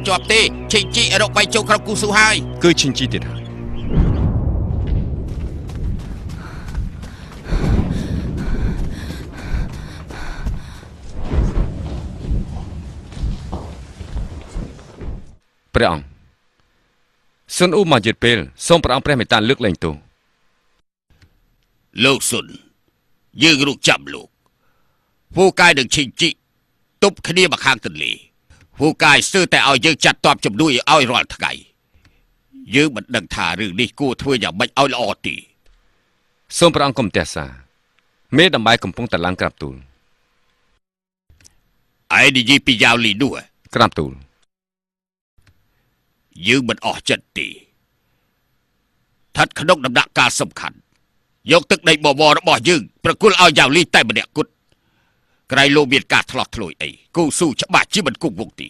ជាប់ទេឈិញជីរកបាយចូលក្រុមគូស៊ូហើយគឺឈិញជីទៀតហើយព្រះអង្គសុនអ៊ូមកយឺតពេលសូមព្រះអង្គព្រះមេត្តាលើកលែងទោសលោកសុនយើងរកចាប់លោកពូកាយនឹងឈិញជីទប់គ្នាមកខាងទន្លេពូកាយស្ទើរតែឲ្យយើងចាត់តបជំនួយឲ្យរាល់ថ្ងៃយើងមិនដឹងថារឿងនេះគួរធ្វើយ៉ាងម៉េចឲ្យល្អទេសូមព្រះអង្គកុំទះសាមេដំបាយកំពុងតែឡើងក្រាបទូលឯនិយាយពីយ៉ាវលីនោះក្រាបទូលយើងមិនអស់ចិត្តទេស្ថិតក្នុងដំណាក់កាលសំខាន់យកទឹកដីបវររបស់យើងប្រគល់ឲ្យយ៉ាវលីតែម្នាក់គត់ក្រៃលោកមានការឆ្លោះឆ្លួយអីគូស៊ូច្បាស់ជាមិនគង់វង្សទេ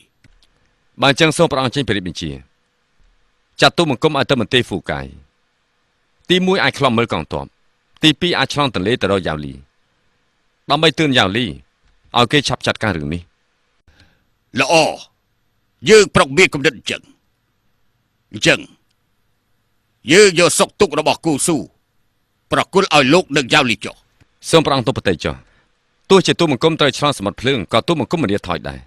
បើអញ្ចឹងសូមព្រះអង្គចេញព្រះរាជបញ្ជាចាត់ទូលបង្គំឲ្យទៅមន្ទីរហ្វូកាយទី1អាចខ្លំមើលកងទ័ពទី2អាចឆ្លងទន្លេទៅរកយ៉ាវលីដើម្បីទឿនយ៉ាវលីឲ្យគេឆាប់ចាត់ការរឿងនេះល្អយើងប្រុកមានគំនិតអញ្ចឹងយើងយកសុកទុករបស់គូស៊ូប្រគល់ឲ្យលោកនឹងយ៉ាវលីចុះសូមព្រះអង្គទុបប្រតិចុះទោះជាទូលបង្គំត្រូវឆ្លងសមុទ្រភ្លើងក៏ទូលបង្គំមិនរៀតថយដែរ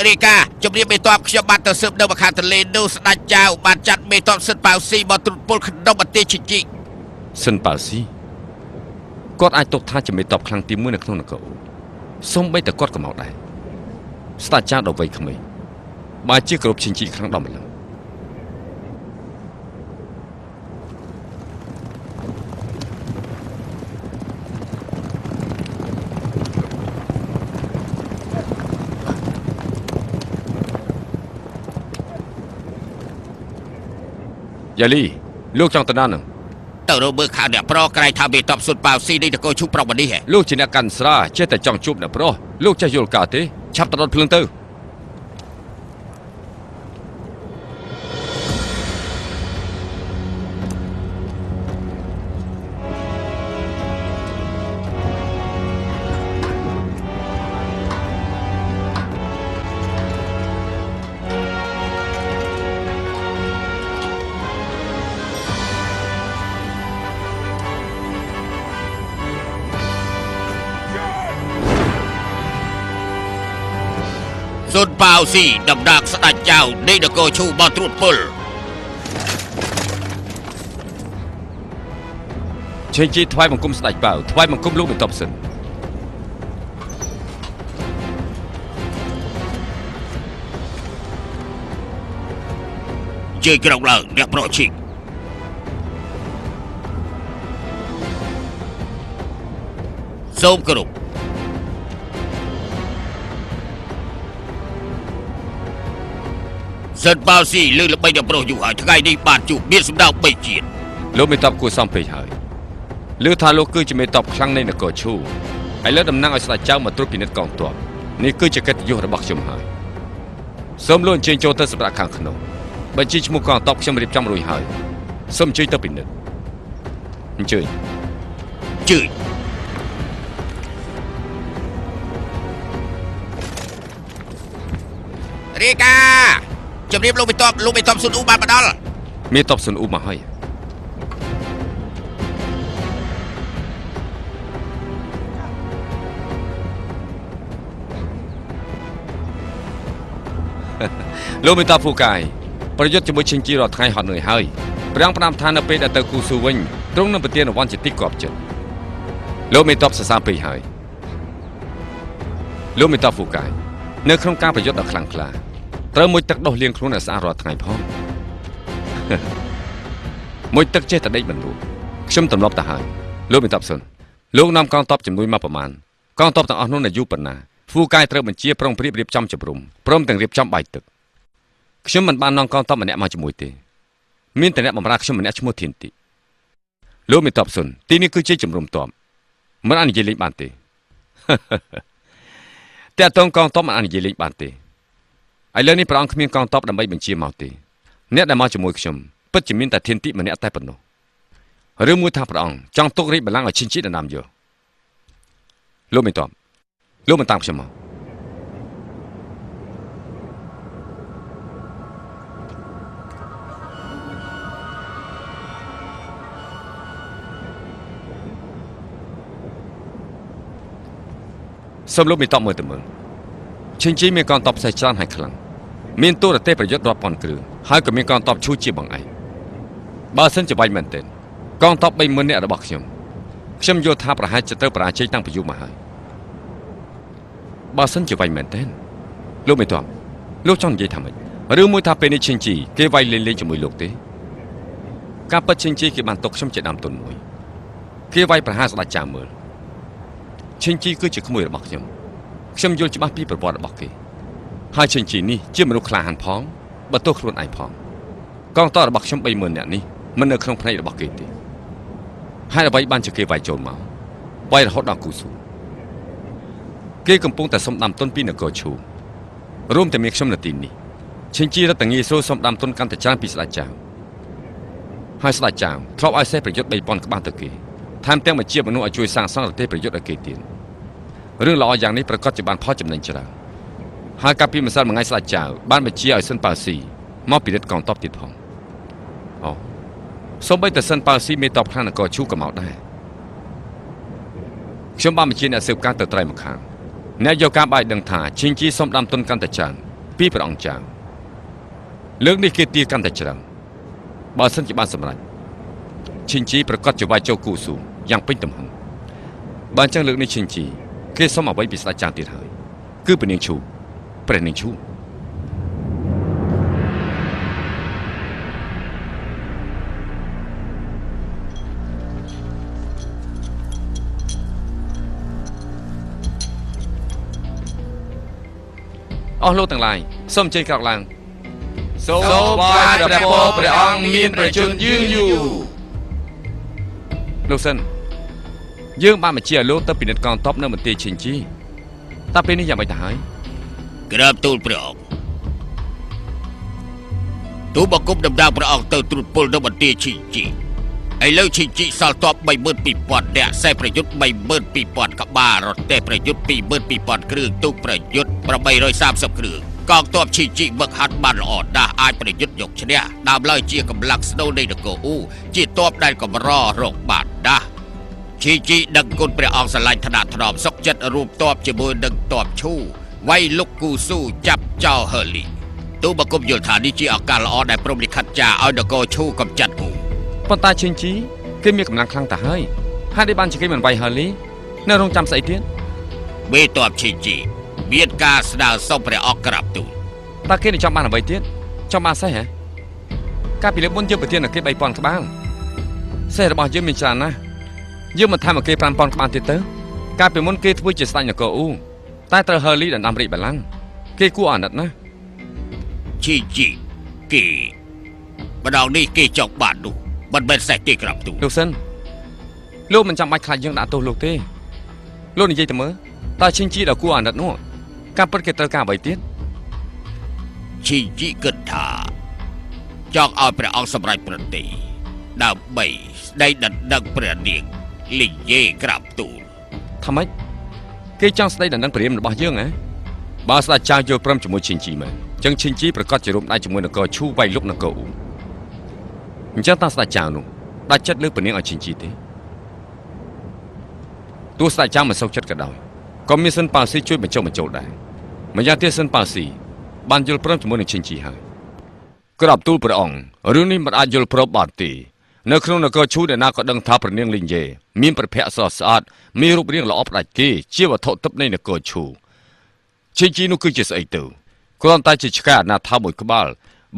រាយការណ៍ជំរាបមេតបខ្ញុំបានទៅស៊ើបនៅម្ខាងទន្លេនោះស្ដេចចៅបានចាត់មេតបសិនប៉ៅស៊ីមកត្រួតពលក្នុងប្រទេសឈិជីសិនប៉ៅស៊ីគាត់អាចទុកថាជាមេតបខ្លាំងទី1នៅក្នុងនគរសូម្បីតែគាត់ក៏មកដែរស្ដេចចៅដល់វ័យក្មេងបើជាគ្រប់ឈិជីខ្លាំងដល់ម្ល៉េះយ៉ាលីលោកចង់ទៅណានឹងទៅរកមើលខាងអ្នកប្រុសក្រែងថាមេតបសុនប៉ៅស៊ីនេះតកោឈូប្រុសមកនេះលោកជាអ្នកកាន់ស្រាចេះតែចង់ជួបអ្នកប្រុសលោកចេះយល់ការទេឆាប់ទៅរត់ភ្លើងទៅសុនប៉ៅស៊ីដំណាងស្ដេចចៅនៃនគរឈូមកត្រួតពលឈិញជីថ្វាយបង្គំស្ដេចប៉ៅថ្វាយបង្គំលោកមេតបសិនជើញក្រោកឡើងអ្នកប្រុសឈិកសូមគោរពសិនប៉ៅស៊ីលើល្បីអ្នកប្រុសយូរហើយថ្ងៃនេះបានជួបមានសម្ដៅ3ជាតិលោកមេតបគួរសមពេកហើយឮថាលោកគឺជាមេតបខ្លាំងនៃនគរឈូហើយលើតំណាងឲ្យស្ដេចចៅមកត្រួតពិនិត្យកងទ័ពនេះគឺជាកិត្តិយសរបស់ខ្ញុំហើយសូមលោកអញ្ជើញចូលទៅសម្រាប់ខាងក្នុងបញ្ជីឈ្មោះកងទ័ពខ្ញុំរៀបចំរួចហើយសូមអញ្ជើញទៅពិនិត្យអញ្ជើញរាយការណ៍ជំរាបលោកមេតបសុនអ៊ូបានមកដល់មេតបសុនអ៊ូមកហើយលោកមេតបហ្វូកាយប្រយុទ្ធជាមួយឈិញជីរាល់ថ្ងៃហត់នឿយហើយព្រះអង្គផ្ដាំថានៅពេលដែលទៅគូស៊ូវិញទ្រង់នឹងប្រទានរង្វាន់ជាទីគាប់ចិត្តលោកមេតបសរសើរពេកហើយលោកមេតបហ្វូកាយនៅក្នុងការប្រយុទ្ធដ៏ខ្លាំងក្លាត្រូវមួយទឹកដោះលាងខ្លួនឲ្យស្អាតរាល់ថ្ងៃផងមួយទឹកចេះតែដេកមិនរួចខ្ញុំទម្លាប់ទៅហើយ លោកមានតបសុនលោកនាំកងទ័ពជំនួយមកប្រមាណកងទ័ពទាំងអស់នោះនៅយូប៉ុណ្ណាហ្វូកាយត្រូវបញ្ជាប្រុងប្រៀបរៀបចំជំរុំព្រមទាំងរៀបចំបាយទឹកខ្ញុំមិនបាននាំកងទ័ពម្នាក់មកជាមួយទេមានតែអ្នកបម្រើខ្ញុំម្នាក់ឈ្មោះធានទីលោកមានតបសុនទីនេះគឺជាជំរុំទ័ពមិនអាចនិយាយលេងបានទេតែតងកងទ័ពមិនអាចនិយាយលេងបានទេឥឡូវនេះព្រះអង្គគ្មានកងទ័ពដើម្បីបញ្ជាមកទេអ្នកដែលមកជាមួយខ្ញុំពិតជាមានតែធានទីម្នាក់តែប៉ុណ្ណោះឬមួយថាព្រះអង្គចង់ទុករាជបល្ល័ង្កឲ្យឈិនជីដណ្ដើមយកលោកមានតបលោកមិនតាមខ្ញុំមកសូមលោកមានតបមើលទៅមើលឈិនជីមានកងទ័ពផ្សេងច្រើនហើយខ្លាំងមានទូរទេពប្រយុទ្ធរាប់ពាន់គ្រឿងហើយក៏មានកងទ័ពឈូជាបងឯងបើសិនជាវាយមែនទែនកងទ័ព 30,000 នាក់របស់ខ្ញុំយល់ថាប្រហែលจะត្រូវបរាជ័យតាំងពីយូរមកហើយបើសិនជាវាយមែនទែនលោកមិនតបលោកចង់និយាយថាម៉េចឬមួយថាពេលនេះឈិនជីគេវាយលេងជាមួយលោកទេការពិតឈិនជីគេបានទុកខ្ញុំជាដើមទុនមួយគេវាយប្រហារស្ដេចចៅមើលឈិនជីគឺជាក្មួយរបស់ខ្ញុំយល់ច្បាស់ពីប្រវត្តិរបស់គេហើយឈិនជីនេះជាមនុស្សក្លាហានផងបើទោះខ្លួនឯងផងកងទ័ពរបស់ខ្ញុំ 30,000 នាក់នេះមិននៅក្នុងផ្នែករបស់គេទេហើយអ្វីបានជាគេវាយចូលមកវាយរហូតដល់គូស៊ូគេកំពុងតែសុំដាំទុនពីនគរឈូរួមទាំងមានខ្ញុំនៅទីនេះឈិនជីរត់តែងាយស្រួលសុំដាំទុនកាន់តែច្រើនពីស្ដេចចៅហើយស្ដេចចៅធ្លាប់ឲ្យសេះប្រយុទ្ធ 3,000 ក្បាលទៅគេថែមទាំងបញ្ជាមនុស្សឲ្យជួយសាងសង់រទេះប្រយុទ្ធឲ្យគេទៀតរឿងល្អយ៉ាងនេះប្រកាសជាបានផលចំណេញច្រើនហើយកាលពីម្សិលមួយថ្ងៃស្ដេចចៅបានបញ្ជាឲ្យសិនប៉ៅស៊ីមកពិនិត្យកងទ័ពទៀតផងអូសូម្បីតែសិនប៉ៅស៊ីមេតបខ្លាំងនគរឈូក៏មកដែរខ្ញុំបានបញ្ជាអ្នកស៊ើបការទៅត្រៃម្ខាងអ្នកយកការបាយដឹងថាឈិនជីសុំដាំទុនកាន់តែច្រើនពីព្រះអង្គចៅលើកនេះគេទាកាន់តែច្រើនបើសិនជាបានសម្រេចឈិនជីប្រកាសជាវាយចូលគូស៊ូយ៉ាងពេញទំហឹងបើអញ្ចឹងលើកនេះឈិនជីគេសុំអ្វីពីស្ដេចចៅទៀតហើយគឺព្រះនាងឈូព្រះនាងឈូអស់លោកទាំងឡាយសូមអញ្ជើញក្រោកឡើងសូមបាយព្រះពរព្រះអង្គមានប្រជញ្ញយឺនយូរលោកសិនយើងបានបញ្ជាឲ្យលោកទៅពិនិត្យកងទ័ពនៅមន្ទីរឈិនជីតែពេលនេះយ៉ាងម៉េចទៅហើយក្រាបទូលព្រះអង្គទូបង្គំដំណើរព្រះអង្គទៅត្រួតពលនៅមន្ទីរឈិនជីឥឡូវឈិនជីសល់ទ័ព 32,000 នាក់សេះប្រយុទ្ធ 32,000 ក្បាលរទេះប្រយុទ្ធ 22,000 គ្រឿងទូកប្រយុទ្ធ 830 គ្រឿងកងទ័ពឈិនជីបឹកហាត់បានល្អណាស់អាចប្រយុទ្ធយកឈ្នះដើម្បីជាកម្លាំងស្នូលនៃនគរអ៊ូជាទ័ពដែលកម្ររកបានណាស់ឈិនជីដឹកគុណព្រះអង្គស្រឡាញ់ថ្នាក់ថ្នមសុខចិត្តរួមទ័ពជាមួយនឹងទ័ពឈូវាយលុកគូស៊ូចាប់ចោលហឺលីទូបង្គំយល់ថានេះជាឱកាសល្អដែលព្រមលិខិតចាឲ្យនគរឈូកំចាត់អ៊ូប៉ុន្តែឈិនជីគេមានកម្លាំងខ្លាំងទៅហើយហើយបានជាគេមិនវាយហឺលីនៅរងចាំស្អីទៀតមេទ័ពឈិនជីមានការស្នើសុំព្រះអង្គក្រាបទូលតើគេនឹងចង់បានអ្វីទៀតចង់បានសេះហ៎កាលពីលើកមុនយើងប្រទានឲ្យគេ 3,000 ក្បាលសេះរបស់យើងមានច្រើនណាស់យើងមិនថែមឲ្យគេ 5,000 ក្បាលទៀតទៅកាលពីមុនគេធ្វើជាស្ដេចនគរអ៊ូតែត្រូវហឺលីដណ្ដើមរាជបល្ល័ង្កគេគួរអាណិតណាស់ឈិនជីគេម្ដងនេះគេចង់បាននោះមិនមែនសេះទេក្រាបទូលលោកសិនលោកមិនចាំបាច់ខ្លាចយើងដាក់ទោសលោកទេលោកនិយាយទៅមើលតើឈិនជីដល់គួរអាណិតនោះការពិតគេត្រូវការអ្វីទៀតឈិនជីគិតថាចង់ឲ្យព្រះអង្គសម្រេចប្រតិដើម្បីស្ដីដណ្ដឹងព្រះនាងលីយេក្រាបទូលថាម៉េចគេចង់ស្ដីដណ្ដឹងព្រាមរបស់យើងហ៎បើស្ដេចចៅយល់ព្រមជាមួយឈិនជីមែនចឹងឈិនជីប្រកាសជារួមដៃជាមួយនគរឈូវាយលុកនគរអ៊ូអញ្ចឹងតាស្ដេចចៅនោះដាច់ចិត្តលើព្រះនាងឲ្យឈិនជីទេទោះស្ដេចចៅមិនសុខចិត្តក៏ដោយក៏មានសិនប៉ៅស៊ីជួយបញ្ចុះបញ្ចូលដែរម្យ៉ាងទៀតសិនប៉ៅស៊ីបានយល់ព្រមជាមួយនឹងឈិនជីហើយក្រាបទូលព្រះអង្គរឿងនេះមិនអាចយល់ព្រមបានទេនៅក្នុងនគរឈូដែលណាក៏ដឹងថាព្រះនាងលីងយេមានប្រភពស្រស់ស្អាតមានរូបរាងល្អផ្ដាច់គេជាវត្ថុទិព្វនៃនគរឈូឈិនជីនោះគឺជាស្អីទៅគ្រាន់តែជាឆ្កែអនាថាមួយក្បាល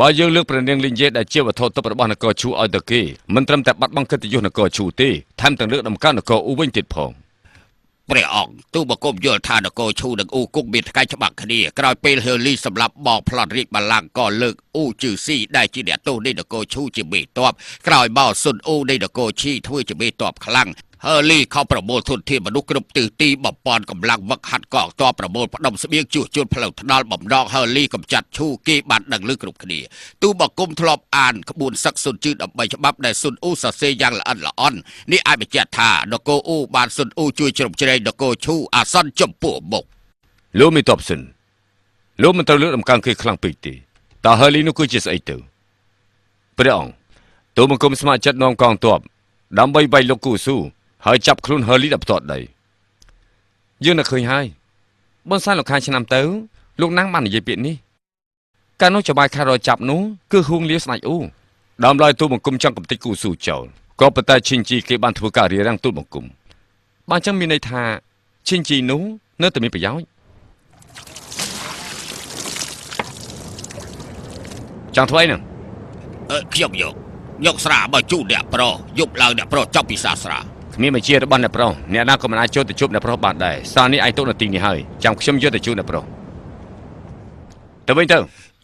បើយើងលើកប្រនាងលីងយេដែលជាវត្ថុទិព្វរបស់នគរឈូឲ្យទៅគេមិនត្រឹមតែបាត់បង់កិត្តិយសនគរឈូទេថែមទាំងលើកដំកើងនគរអ៊ូវិញទៀតផងព្រះអង្គទូបង្គំយល់ថានគរឈូនិងអ៊ូគុកមានថ្ងៃច្បាប់គ្នាក្រោយពេលហឺលីសម្រាប់បោកផ្លត់រាជបល្ល័ង្កក៏លើកអ៊ូជឺស៊ីដែលជាអ្នកទោសនៃនគរឈូជាមេតបក្រោយមកស៊ុនអ៊ូនៃនគរឈីធ្វើជាមេតបខ្លាំងហឺលីខំប្រមូលធនធានមនុស្សគ្រប់ទិសទីបំពន់កម្លាំងវឹកហាត់កងទ័ពប្រមូលផ្ដុំស្បៀងជួសជុលផ្លូវថ្នល់បំដងហឺលីកំចាត់ឈូគេបានដឹងឮគ្រប់គ្នាទូបង្គំធ្លាប់អានក្បួនសឹកស៊ុនជឺដើម្បីច្បាប់ដែលស៊ុនអ៊ូសរសេរយ៉ាងល្អិតល្អន់នេះអាចបញ្ជាក់ថានគរអ៊ូបានស៊ុនអ៊ូជួយជ្រោមជ្រែងនគរឈូអាសន្នចំពោះមុខលោកមេតបសិនលោកមិនត្រូវលើកដំកើងគេខ្លាំងពេកទេតើហឺលីនោះគឺជាស្អីទៅព្រះអង្គទូបង្គំស្ម័គ្រចិត្តនាំកងទ័ពដើម្បីវាយលោកគូស៊ូហើយចាប់ខ្លួនហឺលីដល់ផ្ទាល់ដីយើងនឹកឃើញហើយប៉ុន្តែលោកខាងឆ្នាំទៅលោកណាំងបាននិយាយពាក្យនេះកាលនោះចបាយខេត្តរចាប់នោះគឺហួងលាស្ដេចអ៊ូដើម្បីឲ្យទូបង្គំចង់កំទេចគូស៊ូចោលក៏ប៉ុន្តែឈិនជីគេបានធ្វើការរារាំងទូបង្គំបានចឹងមានន័យថាឈិនជីនោះនៅតែមានប្រយោជន៍ចង់ធ្វើអីហ្នឹងខ្ញុំយកស្រាបើជូនអ្នកប្រុសយប់ឡើងអ្នកប្រុសចប់ពិសាស្រាគ្មានបញ្ជារបស់អ្នកប្រុសអ្នកណាក៏មិនអាចចូលទៅជួបអ្នកប្រុសបានដែរសារនេះឯងទុកនៅទីនេះហើយចាំខ្ញុំយកទៅជូនអ្នកប្រុសទៅវិញទៅ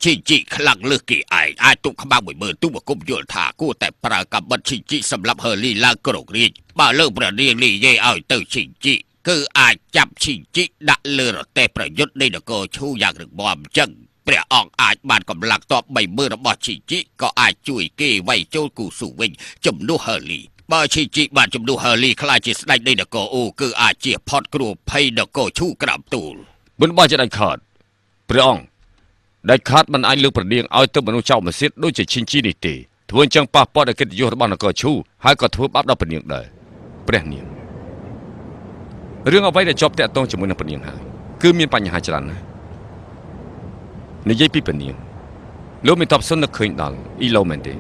ជីខ្លាំងលើសគេឯងអាចទុកខ្មាំង10000ទូបង្គំយល់ថាគួរតែប្រើកាំបិតជីសម្រាប់ហឺលីឡើងគ្រងរាជបើលើប្រនាងលីយេឲ្យទៅជីគឺអាចចាប់ជីដាក់លើរទេះប្រយុទ្ធនៃនគរឈូយ៉ាងរឹងមាំអញ្ចឹងព្រះអង្គអាចបានកម្លាំងទ័ព30000របស់ជីក៏អាចជួយគេវាយចូលគូស៊ូវិញជំនួសហឺលីបើជីបានជំនួសហឺលីខ្លាចជាស្ដេចនៃនគរអ៊ូគឺអាចជាផុតគ្រោះភ័យនគរឈូក្រាំទូលមិនបាច់ជាដាច់ខាតព្រះអង្គដាច់ខាតមិនអាចលើកប្រនាងឲ្យទៅមនុស្សចោលម៉ាស៊ីតដូចជាឈិនជីនេះទេធ្វើអញ្ចឹងប៉ះពាល់ដល់កិត្តិយសរបស់នគរឈូហើយក៏ធ្វើបាបដល់ព្រះនាងដែរព្រះនាងរឿងអ្វីដែលជាប់តាក់ទងជាមួយនឹងព្រះនាងហើយគឺមានបញ្ហាច្រើនណាស់និយាយពីព្រះនាងលោកមានតបសុននឹកឃើញដល់អ៊ីឡូមែនទេ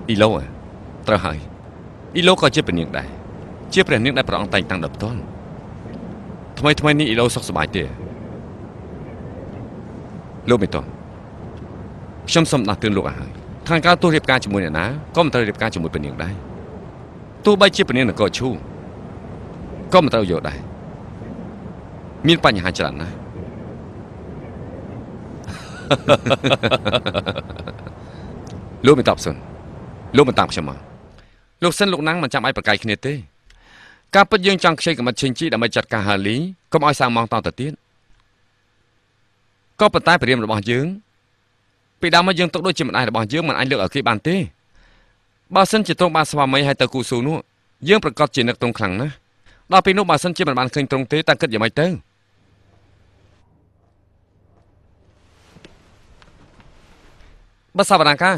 អ៊ីឡូត្រូវហើយអ៊ីឡូក៏ជាព្រះនាងដែរជាព្រះនាងដែលព្រះអង្គតែងតាំងដល់ផ្ទាល់ថ្មីនេះអ៊ីឡូសុខសប្បាយទេលោកមិនតន់ខ្ញុំសូមដាស់តឿនលោកឲ្យហើយខាងការទោះរៀបការជាមួយអ្នកណាក៏មិនត្រូវរៀបការជាមួយព្រះនាងដែរទោះបីជាព្រះនាងនគរឈូក៏មិនត្រូវយកដែរមានបញ្ហាច្រើនណាស់លោកមិនតបសិនលោកមិនតាមខ្ញុំមកលោកសិនលោកណាំងមិនចាំឲ្យប្រកែកគ្នាទេការពិតយើងចង់ខ្ចីកម្រិតឈិនជីដើម្បីចាត់ការហាលីកុំឲ្យសាងម៉ងតទៅទៀតក៏ប៉ុន្តែព្រាមរបស់យើងពីដើមមកយើងទុកដូចជាម្ដាយរបស់យើងមិនអាចលើកឲ្យគេបានទេបើសិនជាទ្រង់បានស្វាមីឲ្យទៅគូស៊ូនោះយើងប្រកាសជានឹកទ្រង់ខ្លាំងណាស់ដល់ពេលនោះបើសិនជាមិនបានឃើញទ្រង់ទេតើគិតយ៉ាងម៉េចទៅបើសាវតាកា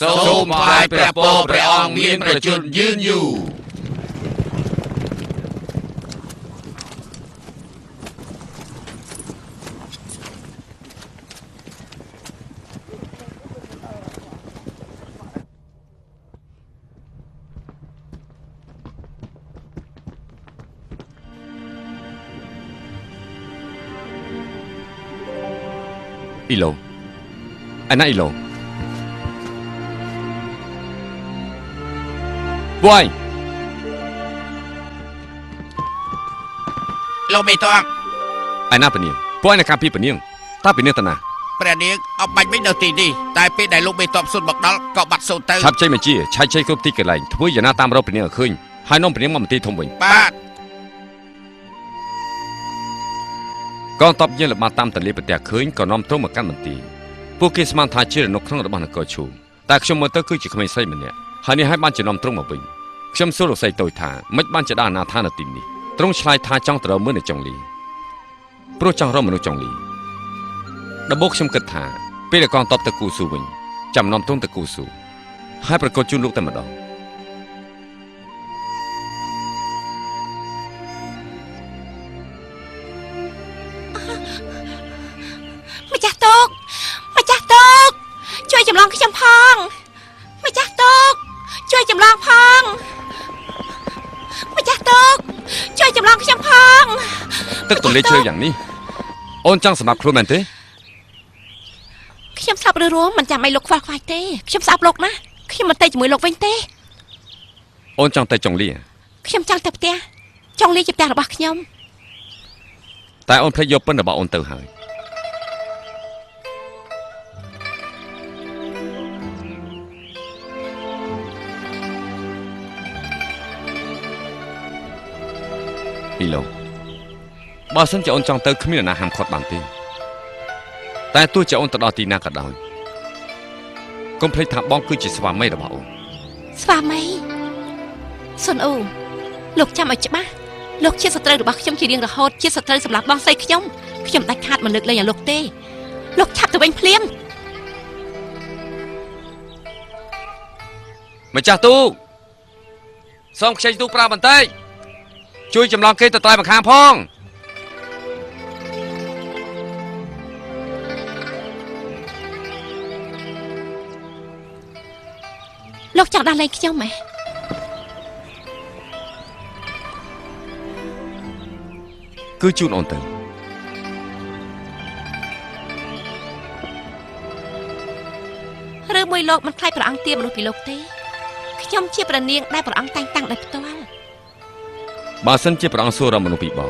សូមថ្វាយព្រះពរព្រះអង្គមានប្រជញ្ញយឺនយូរអ៊ីឡូអាណាអ៊ីឡូពួកឯងលោកមេតងអាណាពនាងពួកឯងនៅការពីពនាងតើពនាងតាណាព្រះនាងអបបាញ់វិញនៅទីនេះតែពេលដែលលោកមេតបសុនមកដល់ក៏បាត់សូន្យទៅឆាប់ចេញមកជាឆាច់ចេញគ្រប់ទីកន្លែងធ្វើយ៉ាងណាតាមរកពនាងឲ្យឃើញហើយនាំពនាងមកមន្ទីរធំវិញបាទកងទ័ពយើងល្បាតតាមទន្លេប្រទះឃើញក៏នាំទ្រង់មកកាន់មន្ទីរពួកគេស្មានថាជារនុកក្នុងរបស់នគរឈូតែខ្ញុំមើលទៅគឺជាក្មេងស្រីម្នាក់ហើយនេះហើយបានជានាំទ្រង់មកវិញខ្ញុំសួរលោកស្រីតូចថាមិនបានជាដល់អាណាថានៅទីនេះទ្រង់ឆ្លើយថាចង់ទៅរកមើលនៅចុងលីព្រោះចង់រកមនុស្សចុងលីដំបូងខ្ញុំគិតថាពេលកងទ័ពទៅគូស៊ូវិញចាំនាំទ្រង់ទៅគូស៊ូហើយប្រកបជូនលោកតែម្ដងម្ចាស់តុកជួយចម្លងខ្ញុំផងម្ចាស់តុកជួយចម្លងផងម្ចាស់តុកជួយចម្លងខ្ញុំផងទឹកទន្លេជ្រៅយ៉ាងនេះអូនចង់សម្រាប់ខ្លួនមែនទេ ខ្ញុំសាប់រឿងមិនចាំឲ្យលោកខ្វល់ខ្វាយទេខ្ញុំសាប់លោកណាខ្ញុំមិនទៅជាមួយលោកវិញទេ អូនចង់ទៅចុងលី ខ្ញុំចង់ទៅផ្ទះចង់លីជាផ្ទះរបស់ខ្ញុំ តែអូនភ្លេចយកពិនរបស់អូនទៅហើយពីលោកបើសិនជាអូនចង់ទៅគ្មានអ្នកណាហាមឃាត់បានទេតែទោះជាអូនទៅដល់ទីណាក៏ដោយកុំភ្លេចថាបងគឺជាស្វាមីរបស់អូន ស្វាមីសុនអូលោកចាំឲ្យច្បាស់លោកជាសត្រូវរបស់ខ្ញុំជារៀងរហូតជាសត្រូវសម្រាប់បងស្រីខ្ញុំដាច់ខាតមិនលើកលែងឲ្យលោកទេលោកឆាប់ទៅវិញភ្លាម ម្ចាស់ទូកសូមខ្ចីទូកប្រើបន្តិចជួយចម្លងគេទៅត្រៃម្ខាងផង លោកចង់ដល់លែងខ្ញុំហ៎ គឺជូនអូនទៅ ឬមួយលោកមិនខ្លាចព្រះអង្គទាបមនុស្សពីលោកទេខ្ញុំជាព្រះនាងដែលព្រះអង្គតែងតាំងដោយផ្ទាល់ បើសិនជាព្រះអង្គសួររកមនុស្សពីប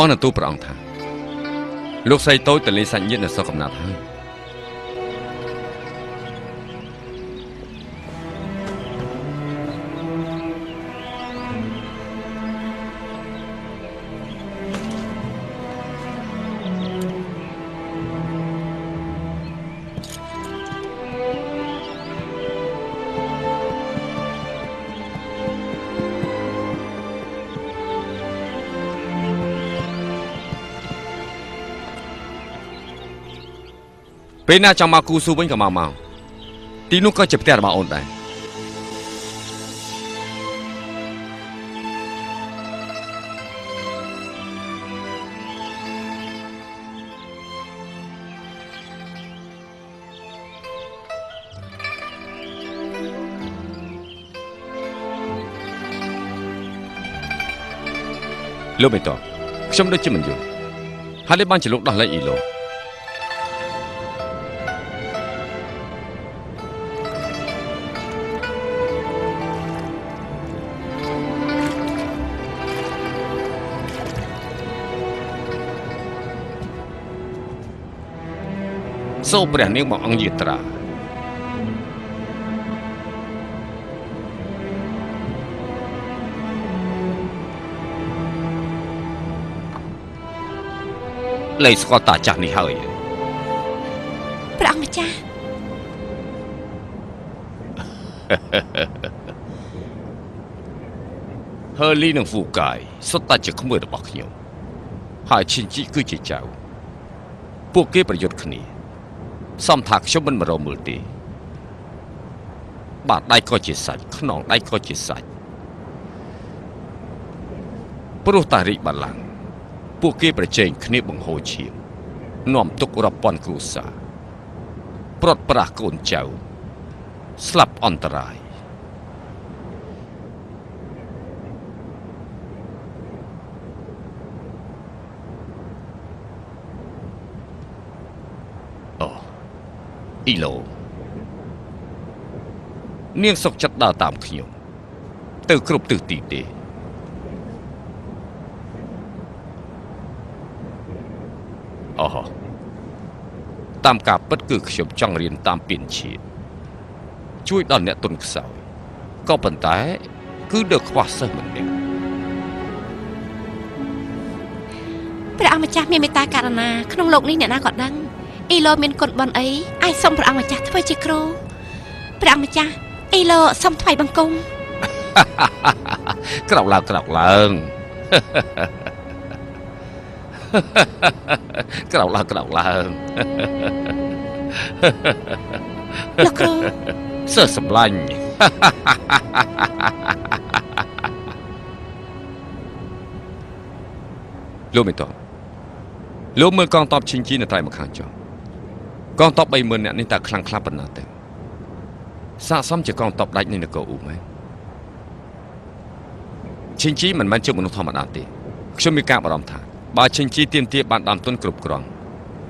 ងនឹងទូលព្រះអង្គថាលោកស្រីតូចទៅលេងសាច់ញាតិនៅស្រុកកំណើតហើយ ពេលណាចង់មកគូស៊ូវិញក៏មកទីនោះក៏ជាផ្ទះរបស់អូនដែរលោកបេតងខ្ញុំដូចជាមិនយល់ហើយលេបានជាលោកដោះលែងអ៊ីឡូ សូមព្រះនាងមកអង្គយាត្រាលេស្គាល់តាចាស់នេះហើយ ព្រះអង្គម្ចាស់ ហឺលីនិងហ្វូកាយសុទ្ធតែជាក្មួយរបស់ខ្ញុំហើយឈិនជីគឺជាចៅពួកគេប្រយុទ្ធគ្នាសំថាខ្ញុំមិនមករមើលទេបាតដៃក៏ជាសាច់ខ្នងដៃក៏ជាសាច់ព្រោះតារីកបល្ល័ង្កពួកគេប្រជែងគ្នាបង្ហូរឈាមនាំទុករាប់ពាន់គ្រួសារព្រាត់ប្រាសកូនចៅស្លាប់អន្តរាយអ៊ីឡូនាងសុកចិត្តដើរតាមខ្ញុំទៅគ្រប់ទិសទីទេអូតាមការពិតគឺខ្ញុំចង់រៀនតាមពីនជាតិជួយដល់អ្នកទុនខ្សោយក៏ប៉ុន្តែគឺដើរខ្វះសិស្សម្នាក់ ព្រះអង្គម្ចាស់មានមេត្តាករុណាក្នុងលោកនេះអ្នកណាក៏ដឹងអ៊ីឡូមានគុណបុណ្យអីអាចសុំព្រះអង្គម្ចាស់ធ្វើជាគ្រូព្រះអង្គម្ចាស់អ៊ីឡូសុំថ្វាយបង្គំ ក្រោកឡើងក្រោកឡើងក្រោកឡើងក្រោកឡើង លោកគ្រូ សើសម្លាញ់ លោកមិនតបលោកមើលកងទ័ពឈិនជីនៅត្រៃម្ខាងចុះកងទ័ព 30,000 នាក់នេះតើខ្លាំងខ្លាប៉ុណ្ណាទៅស័ក្តិសមជាកងទ័ពដាច់នៃនគរអ៊ូមែនឈិនជីមិនមែនជាមនុស្សធម្មតាទេខ្ញុំមានការបារម្ភថាបើឈិនជីទាមទារបានដើមទុនគ្រប់គ្រាន់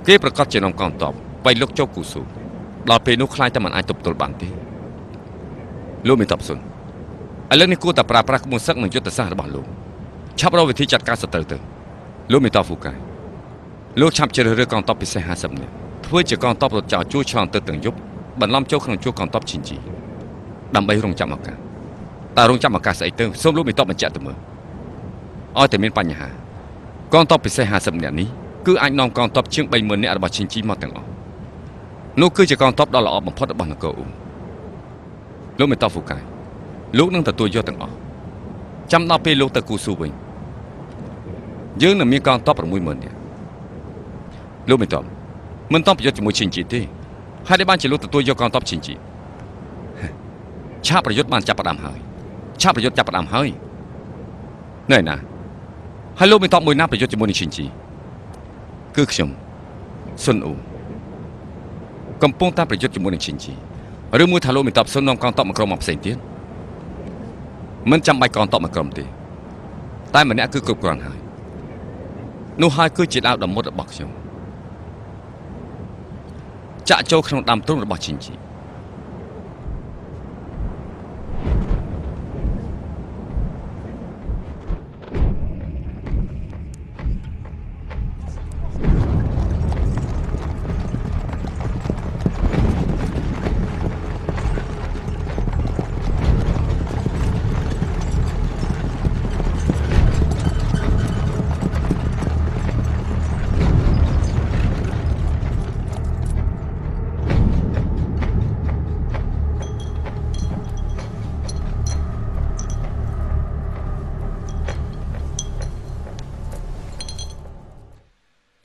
គេប្រកាសជានាំកងទ័ព វាយលោកចូលគូស៊ូដល់ពេលនោះខ្លាចតែមិនអាចទប់ទល់បានទេលោកមានតបសុនឥឡូវនេះគួរតែប្រើប្រាស់ក្បួនសឹកនិងយុទ្ធសាស្ត្ររបស់លោកឆាប់រកវិធីចាត់ការសត្រូវទៅលោកមានតបហ្វូកាយលោកឆាប់ជ្រើសរើសកងទ័ពពិសេស50នាក់ធ្វើជាកងទ័ពរត់ចោលជួយឆ្លងទៅទាំងយប់បន្លំចូលក្នុងជួរកងទ័ពឈិនជីដើម្បីរងចាំឱកាសតើរងចាំឱកាសស្អីទៅសូមលោកមានតបបញ្ជាក់ទៅមើលឲ្យតែមានបញ្ហាកងទ័ពពិសេស50នាក់នេះគឺអាចនាំកងទ័ពជាង30000នាក់របស់ឈិនជីមកទាំងអស់នោះគឺជាកងទ័ពដ៏ល្អបំផុតរបស់នគរអ៊ូលោកមានតបហ្វូកាយលោកនឹងទទួលយកទាំងអស់ចាំដល់ពេលលោកទៅគូស៊ូវិញយើងនឹងមានកងទ័ព60000នាក់លោកមានតបមិនต้องប្រយុទ្ធជាមួយឈិនជីទេហើយដែលបានជាលោកទទួលយកកងទ័ពឈិនជីឆាប់ប្រយុទ្ធបានចាប់ផ្ដើមហើយឆាប់ប្រយុទ្ធចាប់ផ្ដើមហើយណែណាហើយលោកមានតបមួយណាប្រយុទ្ធជាមួយនឹងឈិនជីគឺខ្ញុំស៊ុនអ៊ូកំពុងតែប្រយុទ្ធជាមួយនឹងឈិនជីឬមួយថាលោកមានតបស៊ុននាំកងទ័ពមួយក្រុមមកផ្សេងទៀតមិនចាំបាច់កងទ័ពមួយក្រុមទេតែម្នាក់គឺគ្រប់គ្រាន់ហើយនោះហើយគឺជាដាវដ៏មុតរបស់ខ្ញុំចាក់ចូលក្នុងដើមទ្រូងរបស់ឈិនជី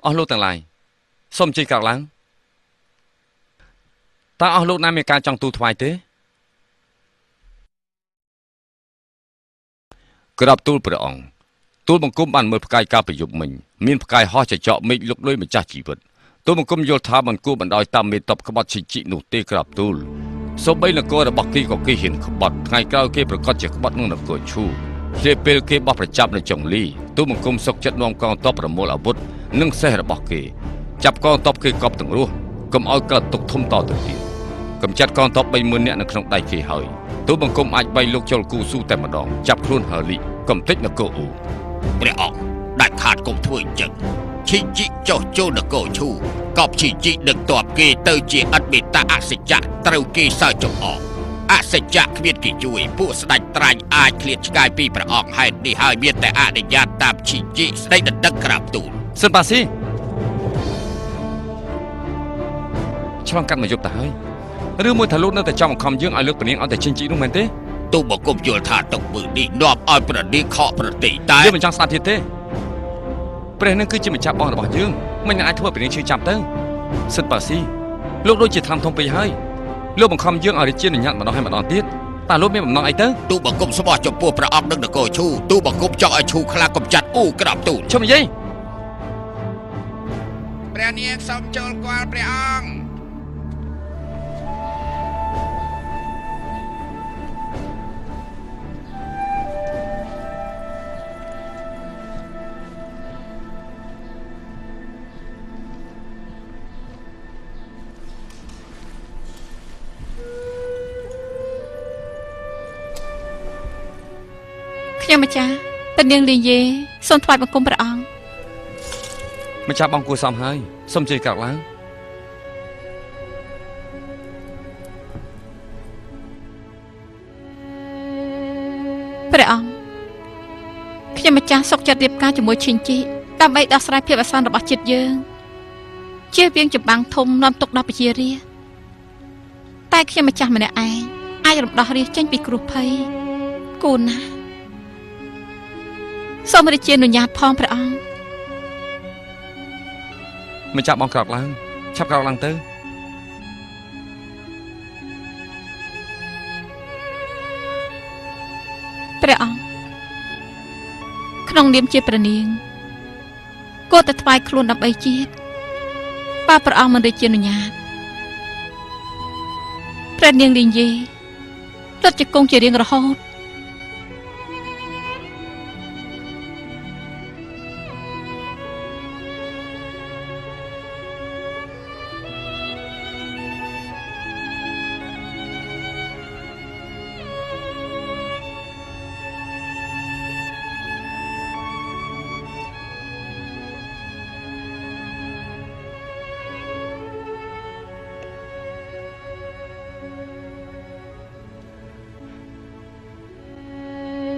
អស់លោកទាំងឡាយសូមជិះក្រោកឡើងតើអស់លោកណាមានការចង់ទូលថ្វាយទេក្រាបទូលព្រះអង្គទូលបង្គំបានមើលផ្កាយការប្រយុទ្ធមិញមានផ្កាយហោះចចកមេឃលុកលុយម្ចាស់ជីវិតទូលបង្គំយល់ថាមិនគួរបណ្ដោយតាមមេតបក្បត់ឈិជីនោះទេក្រាបទូលសូម្បីនគររបស់គីក៏គេហ៊ានក្បត់ថ្ងៃក្រោយគេប្រកាសជាក្បត់នឹងនគរឈូជាពេលគេបោះប្រចាប់នៅចុងលីទូលបង្គំសុកចិត្តនាំកងទ័ពប្រមូលអាវុធនិងសេះរបស់គេចាប់កងទ័ពគេកប់ទាំងរស់កុំឲ្យកើតទុកធំតទៅទៀតកំចាត់កងទ័ព30000នាក់នៅក្នុងដៃគេហើយទូលបង្គំអាចបៃលោកចូលគូស៊ូតែម្ដងចាប់ខ្លួនហឺលីកំតិចនគរអ៊ូព្រះអង្គដាច់ខាតកុំធ្វើអញ្ចឹងឈិជីចោះចូលនគរឈូកប់ឈិជីដឹកទ័ពគេទៅជាឥតមេត្តាអសច្ចៈត្រូវគេសើចចំអកអសច្ចៈគ្មានគេជួយពួកស្ដេចត្រាញ់អាចឃ្លាតឆ្ងាយពីព្រះអង្គហេតុនេះហើយមានតែអនុញ្ញាតតាមឈិជីស្ដេចដណ្ដឹកក្រាបទូលសិនបាស៊ីឆ្លងកាត់មកយប់ទៅហើយឬមួយថាលោកនៅតែចង់បង្ខំយើងឲ្យលើកពនាងឲ្យតែឈិនជីនោះមែនទេទូបង្គំយល់ថាទឹកមើលនេះនាំឲ្យប្រឌីខកប្រតិតែយើងមិនចង់ស្ដាប់ទៀតទេព្រះនឹងគឺជាម្ចាស់បងរបស់យើងមិនអាចធ្វើពនាងឈឺចាប់ទៅសិនបាស៊ីលោកដូចជាថ្នាំធំពេកហើយលោកបង្ខំយើងឲ្យរាជានុញ្ញាតម្ដងហើយម្ដងទៀតតើលោកមានបំណងអីទៅទូបង្គំស្បោះចំពោះព្រះអង្គនិងនគរឈូទូបង្គំចង់ឲ្យឈូខ្លាកំចាត់អ៊ូក្រាបទូលឈប់និយាយព្រះនាងសូមចូលគាល់ព្រះអង្គខ្ញុំម្ចាស់ព្រះនាងលីយេសូមថ្វាយបង្គំព្រះអង្គម្ចាស់បងគួរសមហើយសូមជ័យក្រោកឡើងព្រះអង្គខ្ញុំម្ចាស់សុខចិត្តរៀបការជាមួយឈិនជីដើម្បីដោះស្រាយភាពអាសន្នរបស់ជាតិយើងជៀសវាងចម្បាំងធំនាំទុកដល់ប្រជារាស្ត្រតែខ្ញុំម្ចាស់ម្នាក់ឯងអាចរំដោះរាស្ត្រចេញពីគ្រោះភ័យគូនណាសូមរាជានុញ្ញាតផងព្រះអង្គម្ចាស់បងក្រោកឡើងឆាប់ក្រោកឡើងទៅព្រះអង្គក្នុងនាមជាព្រះនាងគួរតែថ្វាយខ្លួនដើម្បីជាតិបើព្រះអង្គមិនរាជានុញ្ញាតព្រះនាងលីយេលុតជង្គង់ជារៀងរហូត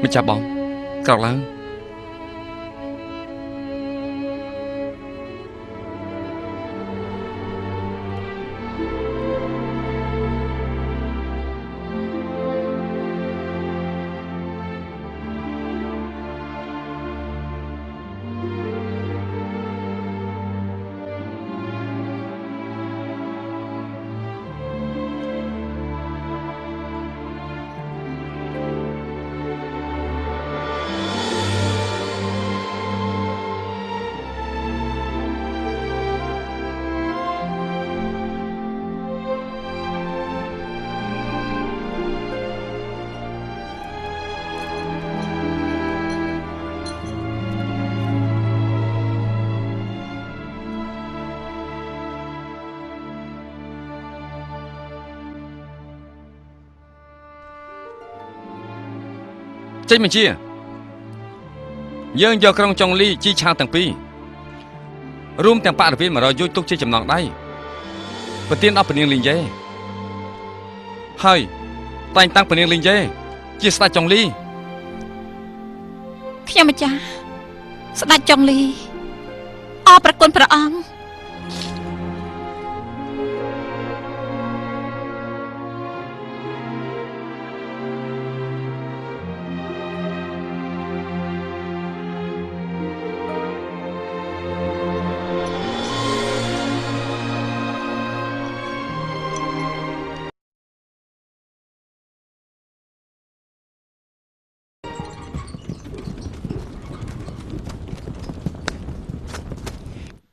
មិនចាប់បងក្រោកឡើងចេញបញ្ជាយើងយកក្រុងចុងលីជីឆាទាំងពីររួមទាំងបរិវេណ100យោជទុកជាចំណងដៃប្រទានដល់ពនាងលីងយ៉េហើយតែងតាំងពនាងលីងយ៉េជាស្ដេចចុងលីខ្ញុំម្ចាស់ស្ដេចចុងលីអរប្រគុណព្រះអង្គ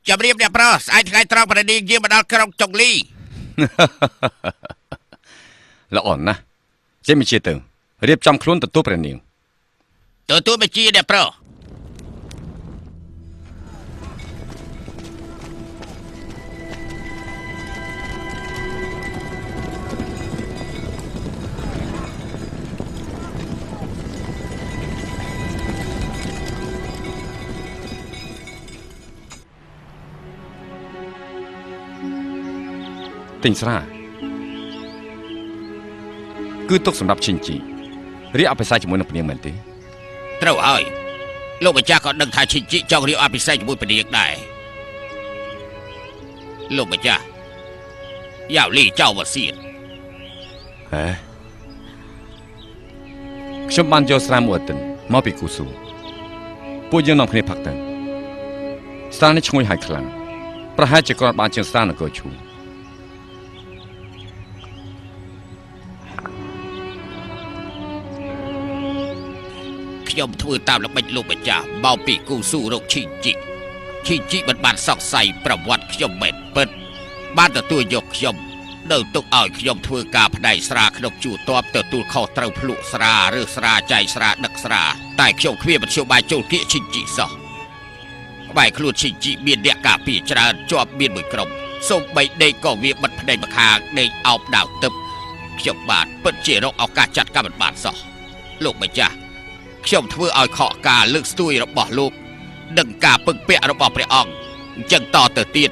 ចាំរៀបអ្នកប្រុសស្អែកថ្ងៃត្រង់ប្រឌីយាងមកដល់ក្រុងចុងលីល្អណាស់ចេញបញ្ជាទៅរៀបចំខ្លួនទទួលព្រះនាងទទួលបញ្ជាអ្នកប្រុសទិញស្រាគឺទុកសម្រាប់ឈិនជីរៀបអភិសេកជាមួយនឹងព្រាងមែនទេត្រូវហើយលោកម្ចាស់ក៏ដឹងថាឈិនជីចង់រៀបអភិសេកជាមួយព្រាងដែរលោកម្ចាស់យ៉ាវលីចៅវសៀនហេខ្ញុំបានយកស្រាមួយអតិនមកពីគូស៊ូពួកយើងនាំគ្នាផឹកទៅស្រានេះឈ្ងុយហើយខ្លាំងប្រហែលជាគ្រាន់បានជាងស្រានគរឈូខ្ញុំធ្វើតាមល្បិចលោកម្ចាស់មកពីគូស៊ូរកឈីជីមិនបានសង្ស័យប្រវត្តិខ្ញុំមែនពិតបានទទួលយកខ្ញុំនៅទុកឲ្យខ្ញុំធ្វើការផ្នែកស្រាក្នុងជួរតបទទួលខុសត្រូវភ្លក់ស្រាឬស្រាចែកស្រាដឹកស្រាតែខ្ញុំគ្មានមធ្យោបាយចូលគៀកឈីជីសោះក្បែរខ្លួនឈីជីមានអ្នកការពារច្រើនជាប់មានមួយក្រុមសូម្បីដេកក៏វាបិទភ្នែកម្ខាងដេកអោបដាវទឹកខ្ញុំបានពិតជារកឱកាសចាត់ការមិនបានសោះលោកម្ចាស់ខ្ញុំធ្វើឲ្យខកការលើកស្ទួយរបស់លោកនិងការពឹងពាក់របស់ព្រះអង្គអញ្ចឹងតទៅទៀត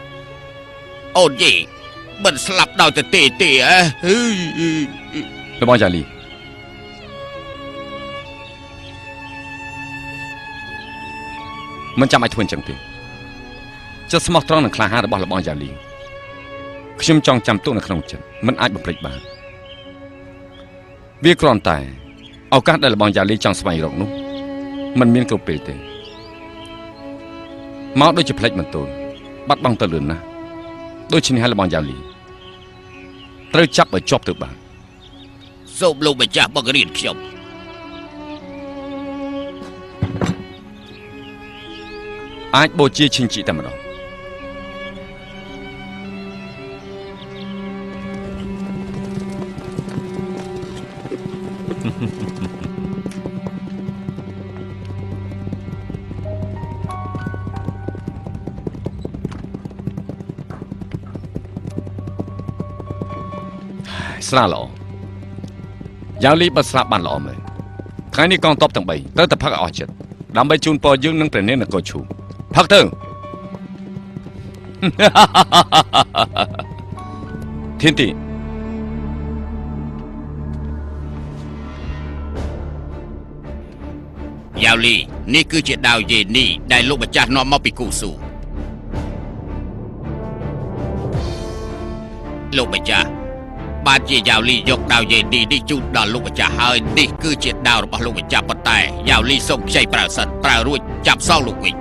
អូនយីមិនស្លាប់ដោយទៅទេរបស់យ៉ាលីមិនចាំឲ្យធ្វើអញ្ចឹងទេចិត្តស្មោះត្រង់នឹងក្លាហានរបស់របស់យ៉ាលីខ្ញុំចង់ចាំទុកនៅក្នុងចិត្តមិនអាចបំភ្លេចបានវាគ្រាន់តែឱកាសដែលរបស់យ៉ាលីចង់ស្វែងរកនោះมันមានគ្រប់ពេលទេមកដូចជាផ្លេចមិនទល់បាត់បង់ទៅលឿនណាស់ដូច្នេះហើយរបស់យ៉ាលីត្រូវចាប់ឲ្យជាប់ទៅបានសូមលោកម្ចាស់បង្រៀនខ្ញុំអាចបូជាឈិនជីតែម្ដងស្រាល្អយ៉ាលីបើស្លាប់បានល្អមែនថ្ងៃនេះកងទ័ពទាំង3ត្រូវតែផឹកឲ្យអស់ចិត្តដើម្បីជូនពរយើងនឹងព្រះនាងនគរឈូផឹកទៅធានទី យ៉ាវលីនេះគឺជាដាវយេនីដែលលោកម្ចាស់នាំមកពីគូស៊ូលោកម្ចាស់បានជាយ៉ាវលីយកដាវយេនីនេះជូនដល់លោកម្ចាស់ហើយនេះគឺជាដាវរបស់លោកម្ចាស់ប៉ុន្តែយ៉ាវលីសូមខ្ចីប្រើសិនប្រើរួចចាប់សងលោកវិញ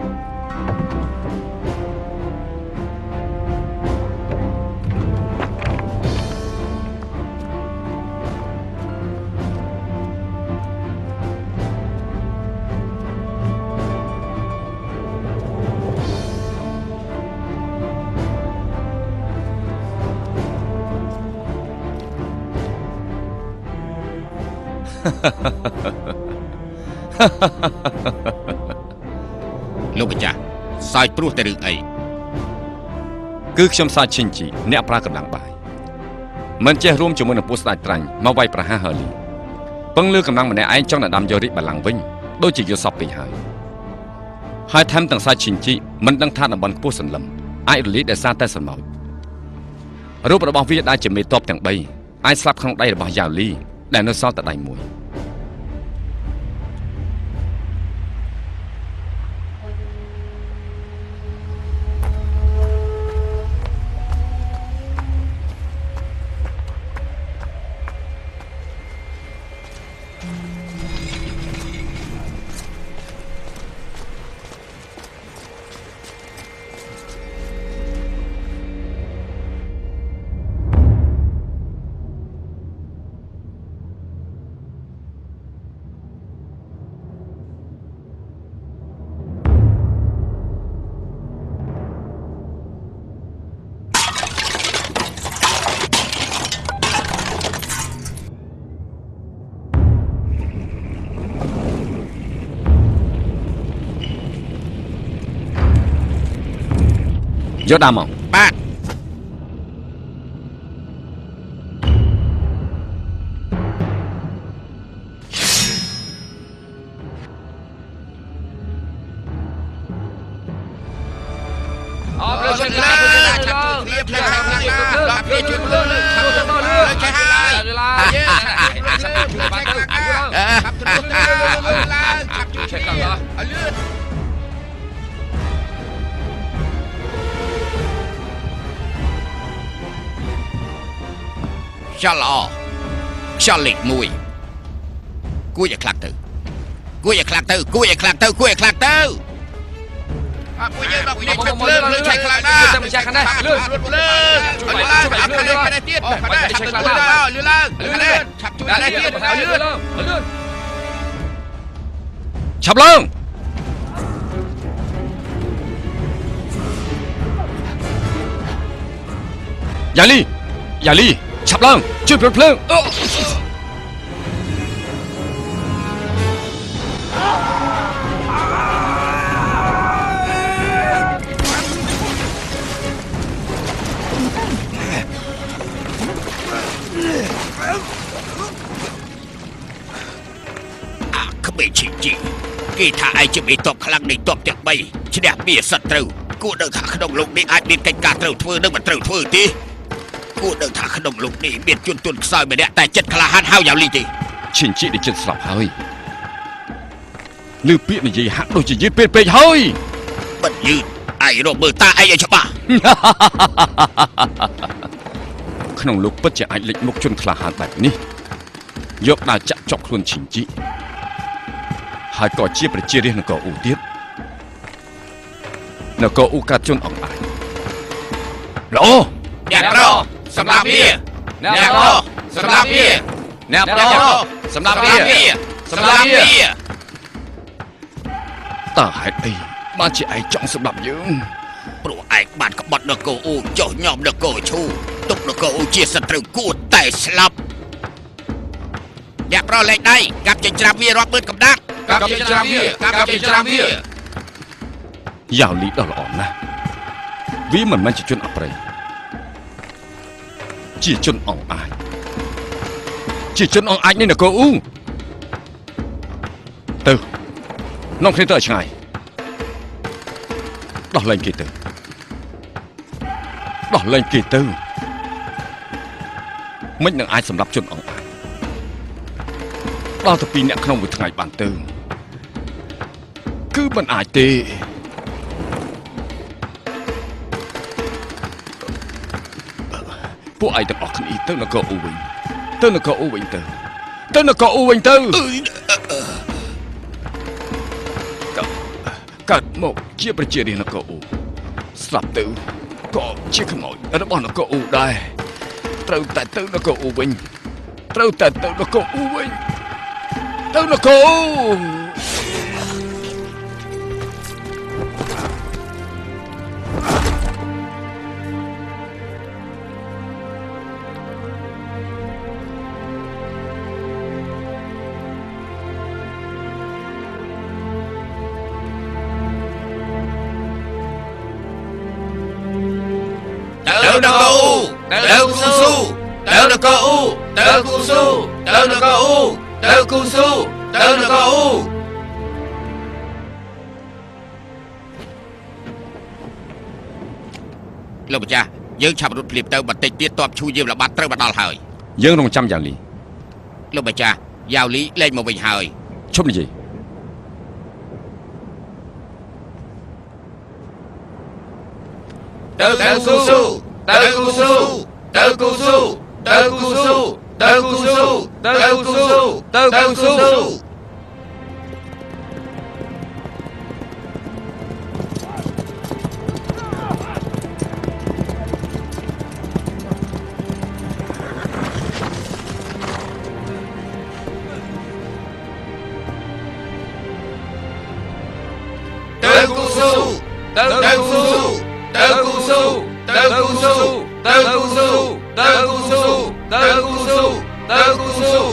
លោកម្ចាស់សើចព្រោះតែរឿងអីគឺខ្ញុំសាឈិនជីអ្នកប្រើកម្លាំងបាយមិនចេះរួមជាមួយនឹងពួកស្ដេចត្រាញ់មកវាយប្រហារហឺលីពឹងលើកម្លាំងម្នាក់ឯងចង់ដណ្ដើមយករាជបល្ល័ង្កវិញដូចជាយល់សពពេកហើយថែមទាំងសាឈិនជីមិនដឹងថាតំបន់ខ្ពស់សន្លឹមអាចរលាយដោយសារតែសំណោចរូបរបស់វាដែលជាមេតបទាំង3អាចស្លាប់ក្នុងដៃរបស់យ៉ាវលីដែលនៅសល់តែដៃមួយយកដើមមកបាទអបលើជួយឡាចាប់ព្រៀបលើដាក់ព្រៀបជួយលើឆេះហើយចាប់ជួយបាត់ទៅចាប់ជួយឡើងចាប់ជួយឆេះដល់ឲ្យលឿនខ្យល់ល្អខ្យល់លេខ1គួយឲ្យខ្លាំងទៅគួយឲ្យខ្លាំងទៅគួយឲ្យខ្លាំងទៅគួយឲ្យខ្លាំងទៅអើពួកយើងដល់ពីនេះចិត្តលើឆេះខ្លាំងណាស់ចាំឆេះខាងនេះលឿនលឿនឲ្យឡើងខាងនេះទៀតខាងនេះឆេះខ្លាំងណាស់លឿនឡើងលឿនឆាប់ជួយដល់ទៀតឲ្យលឿនឆាប់ឡើងយ៉ាលីឆាប់ឡើងជួយព្រឹកភ្លើងក្មេងឈីជីគេថាឯងជាមេតបខ្លាំងនៃតបទាំង3ឈ្នះពីសត្រូវគួរដឹងថាក្នុងលោកនេះអាចមានកិច្ចការត្រូវធ្វើនិងមិនត្រូវធ្វើទេគួរដឹងថាក្នុងលោកនេះមានជនទន់ខ្សោយម្នាក់តែចិត្តក្លាហានហើយយ៉ាវលីទេឈិនជីដែលចិត្តស្លាប់ហើយលើពាក្យនិយាយហាក់ដូចជានិយាយពេលពេកហើយបិទយឺតឯងរកមើលតាឯងឲ្យច្បាស់ក្នុងលោកពិតជាអាចលេចមុខជនក្លាហានបែបនេះយកដើរចាក់ចប់ខ្លួនឈិនជីហើយក៏ជាប្រជារាស្ត្រនគរអ៊ូទៀតនគរអ៊ូកាត់ជនអង្អាចល្អអ្នកប្រសម្រាប់វាអ្នកប្រសម្រាប់វាអ្នកប្រសម្រាប់វាសម្រាប់វាតើហេតុអីបានជាឯងចង់សម្រាប់យើងព្រោះឯងបានក្បត់នគរអ៊ូចុះញោមនគរឈូទុកនគរអ៊ូជាសត្រូវគួរតែស្លាប់អ្នកប្រលេខដៃកាប់ចិញ្ច្រាំវារាប់ម៉ឺនកំដាប់កាប់ចិញ្ច្រាំវាយ៉ាវលីដល់ល្អណាស់វាមិនមែនជាជនអប្រិយជាជនអង្អាចនៃនគរអ៊ូទៅនាំគ្នាទៅឲ្យឆ្ងាយដោះលែងគេទៅមិននឹងអាចសម្រាប់ជនអង្អាចដល់ទៅ2អ្នកក្នុងមួយថ្ងៃបានទៅ គឺមិនអាចទេពួកឯងទាំងអស់គ្នាទៅនគរអ៊ូវិញទៅនគរអ៊ូវិញទៅនគរអ៊ូវិញទៅកាត់មកជាប្រជារាស្ត្រនគរអ៊ូស្លាប់ទៅក៏ជាខ្មោចរបស់នគរអ៊ូដែរត្រូវតែទៅនគរអ៊ូវិញត្រូវតែទៅនគរអ៊ូវិញទៅនគរអ៊ូទៅនគរអ៊ូទៅគូស៊ូទៅនគរអ៊ូទៅគូស៊ូទៅនគរអ៊ូទៅគូស៊ូទៅនគរអ៊ូលោកម្ចាស់យើងឆាប់រត់ភ្លាមទៅបន្តិចទៀតតបឈូយាមល្បាត់ត្រូវមកដល់ហើយយើងរងចាំយ៉ាវលីលោកម្ចាស់យ៉ាវលីលែងមកវិញហើយឈប់និយាយទៅគូស៊ូទៅគូស៊ូទៅគូស៊ូទៅគូស៊ូទៅគូស៊ូទៅគូស៊ូទៅគូស៊ូទៅគូស៊ូទៅគូស៊ូទៅគូស៊ូទៅគូស៊ូទៅគូស៊ូទៅគូស៊ូទៅគូស៊ូទៅគូស៊ូ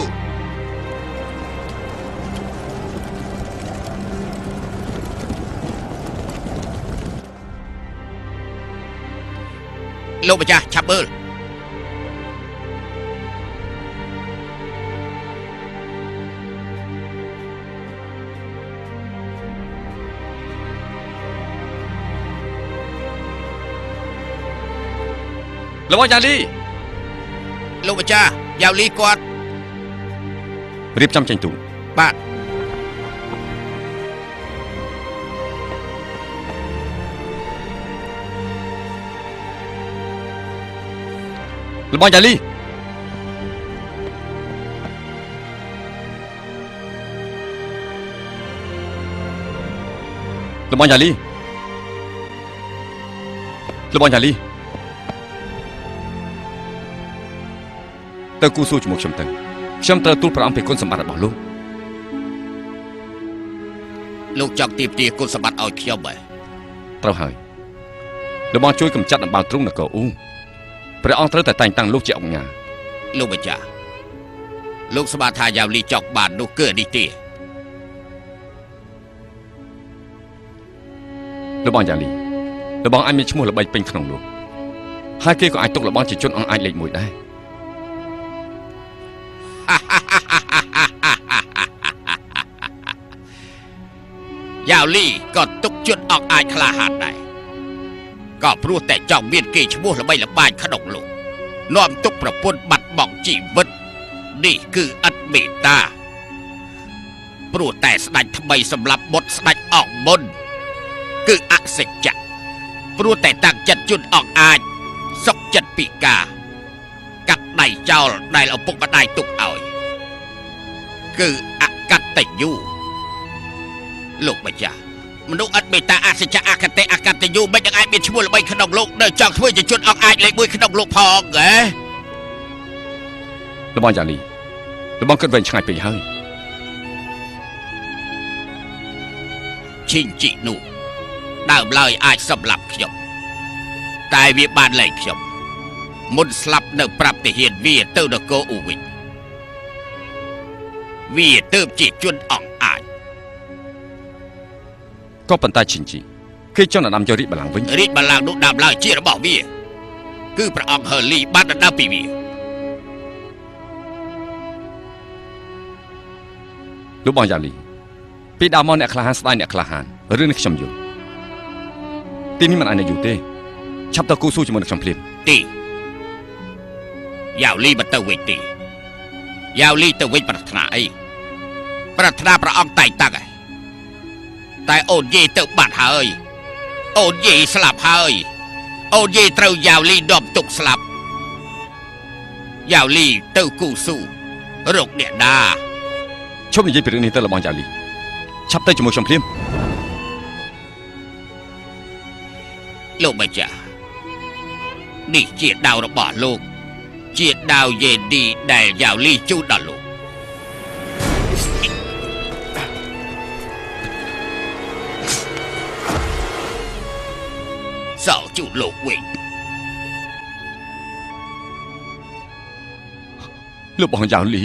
លោកម្ចាស់ឆាប់មើលរបស់យ៉ាវលីលោកម្ចាស់យ៉ាវលីគាត់រៀបចំចេញទូបាទរបស់យ៉ាវលីរបស់យ៉ាវលីរបស់យ៉ាវលីទៅគូស៊ូជាមួយខ្ញុំទៅខ្ញុំត្រូវទូលព្រះអង្គពីគុណសម្បត្តិរបស់លោកចង់ទាមទារគុណសម្បត្តិឲ្យខ្ញុំហ៎ត្រូវហើយលោកបងជួយកម្ចាត់អំបៅទ្រូងនគរអ៊ូព្រះអង្គត្រូវតែតែងតាំងលោកជាអង្គញាលោកម្ចាស់លោកស្មានថាយ៉ាវលីចង់បាននោះគឺនេះទេលោកបងយ៉ាវលីលោកបងអាចមានឈ្មោះល្បីពេញក្នុងនោះហើយគេក៏អាចទុកលោកបងជាជនអង្គអាចលេខ1ដែរយ៉ាវលីក៏ទុកជនអង្អាចក្លាហានដែរក៏ព្រោះតែចង់មានគេឈ្មោះល្បីល្បាញក្នុងលោកនាំទុកប្រពន្ធបាត់បង់ជីវិតនេះគឺឥតមេត្តាព្រោះតែស្ដេចថ្មីសម្រាប់បុត្រស្ដេចអង្គមុនគឺអសិជ្ជៈព្រោះតែតាំងចិត្តជនអង្អាចសុខចិត្តពិការកាត់ដៃចោលដែលឪពុកម្ដាយទុកឲ្យគឺអកតញ្ញូលោកម្ចាស់មនុស្សឥតមេត្តាអសិជ្ជៈអកតេអកតញ្ញូមិនអាចមានឈ្មោះល្បីក្នុងលោកនៅចង់ធ្វើជាជនអង្អាចលេខ1ក្នុងលោកផងហ៎របស់យ៉ាលីរបស់គិតវិញឆ្ងាយពេកហើយឈិញជីនោះដើមឡើយអាចសម្លាប់ខ្ញុំតែវាបានលែងខ្ញុំមុនស្លាប់នៅប្រាប់ទាហានវាទៅនគរអ៊ូវិញវាទៅជាជនអង្អាចក៏ប៉ុន្តែឈិញជីគេចង់ដណ្ដើមយករាជបល្ល័ង្កវិញរាជបល្ល័ង្កនោះដើមឡើយជារបស់វាគឺព្រះអង្គហឺលីបានដណ្ដើមពីវាលោកបងយ៉ាលីពីដើមមកអ្នកក្លាហានស្ដាយអ្នកក្លាហានរឿងនេះខ្ញុំយល់ទីនេះមិនអាចនៅយូរទេឆាប់ទៅគូស៊ូជាមួយនឹងខ្ញុំភ្លាមទេយ៉ាវលីមិនទៅវិញទេយ៉ាវលីទៅវិញប្រាថ្នាអីប្រាថ្នាព្រះអង្គតែងតាំង តែអូនយាយទៅបាត់ហើយអូនយាយស្លាប់ហើយអូនយាយត្រូវយ៉ាវលីដប់ទុកស្លាប់យ៉ាវលីទៅគូស៊ូរកអ្នកដា ឈប់និយាយពីរឿងនេះទៅលបងយ៉ាវលីឆាប់ទៅជាមួយខ្ញុំភ្លាម លោកម្ចាស់នេះជាដាវរបស់លោកជាដាវយេឌីដែលយ៉ាវលីជូនដល់លោកសោជូនលោកវិញ លោកបងយ៉ាវលី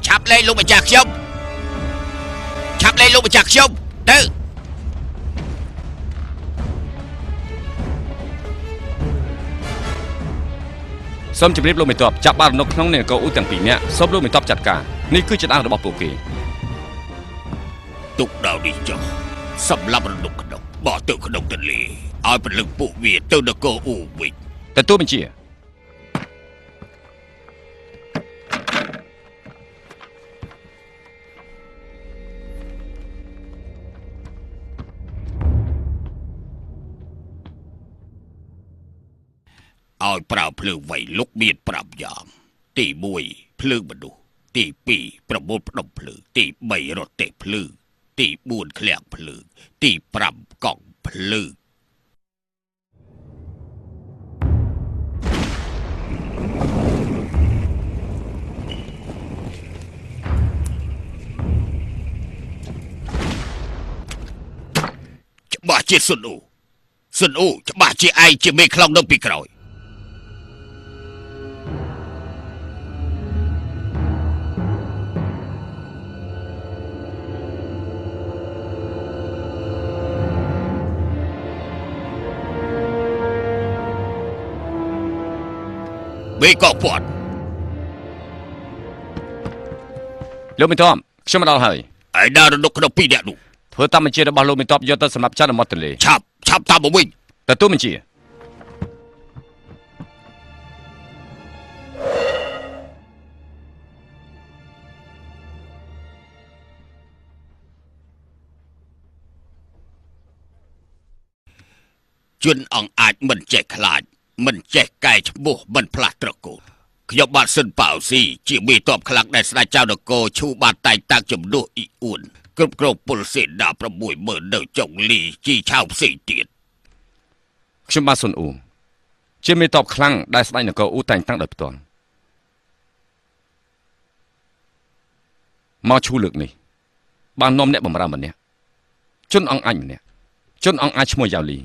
ឆាប់លេងលោកម្ចាស់ខ្ញុំឆាប់លេងលោកម្ចាស់ខ្ញុំទៅ សូមជម្រាបលោកមេតបចាប់បាននៅក្នុងនគរអ៊ូទាំងពីរនាក់សូមលោកមេតបចាត់ការនេះគឺជាដាវរបស់ពួកគេ ទុកដាវនេះចុះសម្រាប់រនុកក្នុងបោះទៅក្នុងទន្លេឲ្យពលឹងពួកវាទៅនគរអ៊ូវិញ ទទួលបញ្ជា ឲ្យប្រើភ្លើងវៃលុកមាន5យ៉ាងទី1ភ្លើងមនុស្សទី2ប្រមូលផ្ដុំភ្លើងទី3រត់ទេភ្លើងទី4ឃ្លាំងភ្លើងទី5កង់ភ្លើងច្បាស់ជាស៊ុនអ៊ូច្បាស់ជាឯងជាមេខ្លោងនៅពីក្រោយ មេកពាត់ លោកមេតបខ្ញុំមកដល់ហើយ ឯណារនុកក្នុង2នាក់នោះ ធ្វើតាមបញ្ជារបស់លោកមេតបយកទៅសម្រាប់ចាត់នៅមាត់ទន្លេ ឆាប់តាមមកវិញ ទទួលបញ្ជា ជនអង្គអាចមិនចេះខ្លាចមិនចេះកែឈ្មោះមិនផ្លាស់ត្រកូលខ្ញុំបាទស៊ិនប៉ាវស៊ីជាមេតបខ្លាំងដែលស្ដេចចៅនគរឈូបានតែងតាំងជំនួសអ៊ីអ៊ួនគ្រប់គ្រងពលសេនា60000នៅចុងលីជីឆៅផ្សេងទៀត ខ្ញុំបាទស៊ុនអ៊ូជាមេតបខ្លាំងដែលស្ដេចនគរអ៊ូតែងតាំងដោយផ្ទាល់មកឈូលើកនេះបាននាំអ្នកបម្រើម្នាក់ជនអង្គអញម្នាក់ជនអង្គអាចឈ្មោះយ៉ាវលី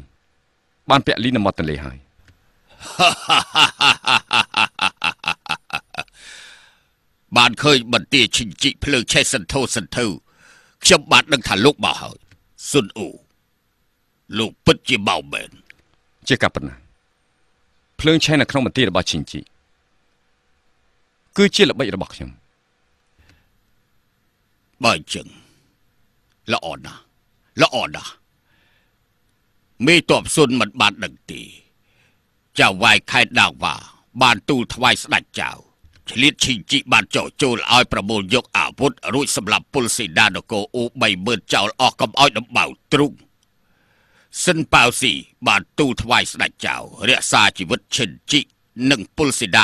បានពាក់លីនៅមាត់ទន្លេហើយ បានឃើញបន្ទាឈិញជីភ្លើងឆេះសន្ធោសន្ធៅខ្ញុំបានដឹងថាលោកមកហើយស៊ុនអ៊ូលោកពិតជាបោមែន ជាការប៉ុណ្ណាភ្លើងឆេះនៅក្នុងមន្ទីររបស់ឈិនជីគឺជាល្បិចរបស់ខ្ញុំ បើអញ្ចឹងល្អណាស់មេតបស៊ុនមិនបានដឹងទេចៅវាយខេត្តដាវវ៉ាបានទូលថ្វាយស្ដេចចៅឆ្លៀតឈីជីបានចោះចូលឲ្យប្រមូលយកអាវុធរួចសម្រាប់ពលសេនានគរអ៊ូ30000ចោលអស់កុំឲ្យដំបៅទ្រូងសិនប៉ាវស៊ីបានទូលថ្វាយស្ដេចចៅរក្សាជីវិតឈិនជីនិងពលសេនា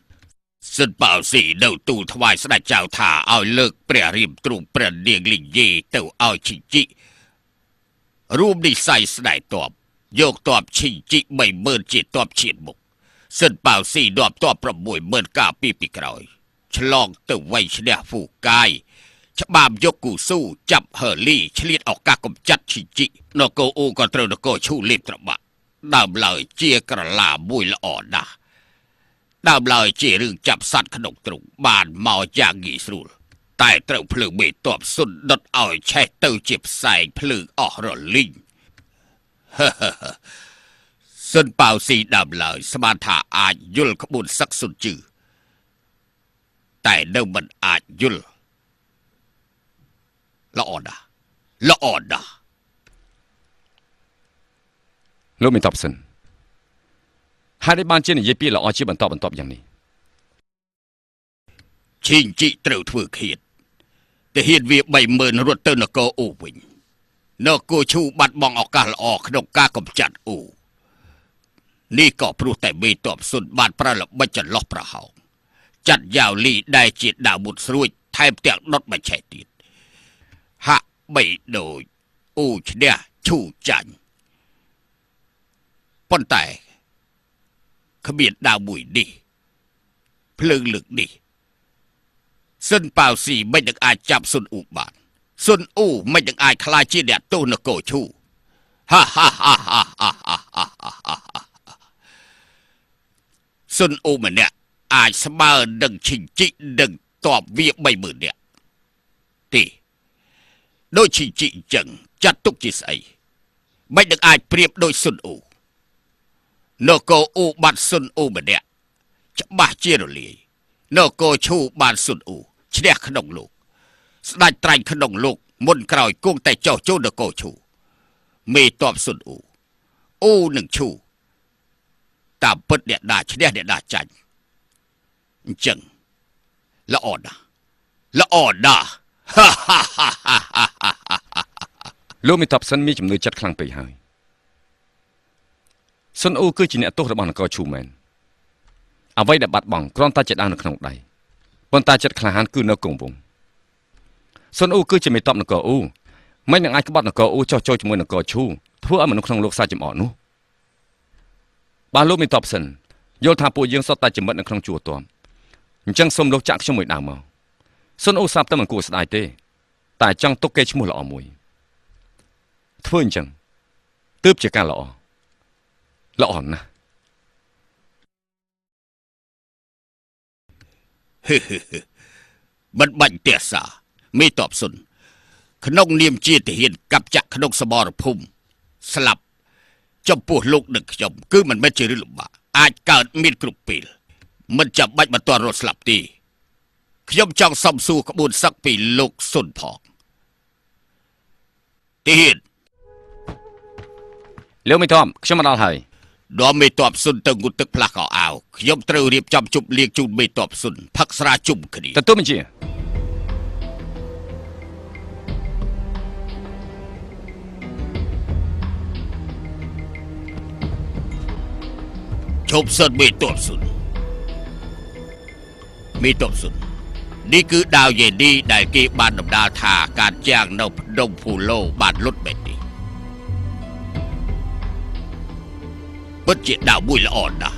30000 សិនប៉ាវស៊ីនៅទូលថ្វាយស្ដេចចៅថាឲ្យលើកព្រះរាមទ្រូងព្រះនាងលីយេទៅឲ្យឈីជីរួមនិស័យស្ដេចតបយកតបឈីជី30000ជាតបឈៀនមុខសិនប៉ាវស៊ីដបតប60000កាពីពីក្រោយឆ្លងទៅវៃឈ្នះហ្វូកាយច្បាមយកគូស៊ូចាប់ហឺលីឆ្លៀតឱកាសកំចាត់ឈីជីនគរអ៊ូក៏ត្រូវនគរឈូលេបត្របាក់ដើមឡើយជាក្រឡាមួយល្អណាស់ ដើមឡើយជារឿងចាប់សត្វក្នុងទ្រុងបានមកយ៉ាងងាយស្រួលតែត្រូវភ្លើងមេតបសុនដុតឲ្យឆេះទៅជាផ្សែងភ្លើងអស់រលីងសុនប៉ៅស៊ីដើមឡើយស្មានថាអាចយល់ក្បួនសឹកសុនជឺតែនៅមិនអាចយល់ល្អណាស់ លោកមានតបសិនហើយបានជានិយាយពីល្អជាបន្តយ៉ាងនេះ ឈីងជីត្រូវធ្វើឃាតតែហ៊ានវា 30,000 រត់ទៅនគរអូវិញនគរឈូបាត់បង់ឱកាសល្អក្នុងការកម្ចាត់អូនេះក៏ព្រោះតែមេតបសុនបានប្រើល្បិចចន្លោះប្រហោងចាត់យ៉ាវលីដែលជាដាវមុតស្រួចថែមទាំងដុតមួយឆេះទៀតហាក់បីដូចអូឈ្នះឈូចាញ់ប៉ុន្តែគ្មានដាវមួយនេះភ្លើងលើកនេះសុនប៉ៅស៊ីមិននឹងអាចចាប់សុនអ៊ូបានសុនអ៊ូមិននឹងអាចខ្លាចជាអ្នកទោសនគរឈូហាសុនអ៊ូម្នាក់អាចស្មើនឹងឈិញជីនឹងតបវា 30,000 នាក់ទេដូចឈិញជីអញ្ចឹងចាត់ទុកជាស្អីមិននឹងអាចប្រៀបដូចសុនអ៊ូនគរអ៊ូបាត់សុនអ៊ូម្នាក់ច្បាស់ជារលាយនគរឈូបានសុនអ៊ូឈ្នះក្នុងលោកស្ដេចត្រាញ់ក្នុងលោកមុនក្រោយគង់តែចោះចូលនគរឈូមេតបសុនអ៊ូនឹងឈូតាមពិតអ្នកណាឈ្នះអ្នកណាចាញ់អញ្ចឹងល្អណាស់លោកមានតបសិនមានជំនឿចិត្តខ្លាំងពេកហើយសុនអ៊ូគឺជាអ្នកទោសរបស់នគរឈូមែនអ្វីដែលបាត់បង់គ្រាន់តែជាដាវនៅក្នុងដៃប៉ុន្តែចិត្តក្លាហានគឺនៅគង់វង្សសុនអ៊ូគឺជាមេតបនគរអ៊ូមិននឹងអាចក្បត់នគរអ៊ូចោះចូលជាមួយនគរឈូធ្វើឲ្យមនុស្សក្នុងលោកសាច់ចំអកនោះបាទលោកមានតបសិនយល់ថាពួកយើងសុទ្ធតែជាមិត្តនៅក្នុងជួរទាំអញ្ចឹងសូមលោកចាក់ខ្ញុំមួយដើមមកសុនអ៊ូស្រាប់តែមិនគួរស្ដាយទេតែចង់ទុកគេឈ្មោះល្អមួយធ្វើអញ្ចឹងទើបជាការល្អណាស់ មិនបាច់ទះសាមេតបសុនក្នុងនាមជាទាហានកັບចាក់ក្នុងសមរភូមិស្លាប់ចំពោះលោកនឹងខ្ញុំគឺមិនមែនជារឿងលំបាកអាចកើតមានគ្រប់ពេលមិនចាំបាច់បន្តរត់ស្លាប់ទេខ្ញុំចង់សំសួរក្បួនសឹកពីលោកសុនផងទាហាន លោកមេតបខ្ញុំមកដល់ហើយ ដល់មេតបសុនទៅងូតទឹកផ្លាស់កោអាវខ្ញុំត្រូវរៀបចំជប់លៀងជូនមេតបសុនផឹកស្រាជុំគ្នា ទទួលបញ្ជា ជប់សិនមេតបសុននេះគឺដាវយេឌីដែលគេបានដំដាលថាការចាងនៅភ្នំភូឡូបានលុតបែបនេះពិតជាដាវមួយល្អណាស់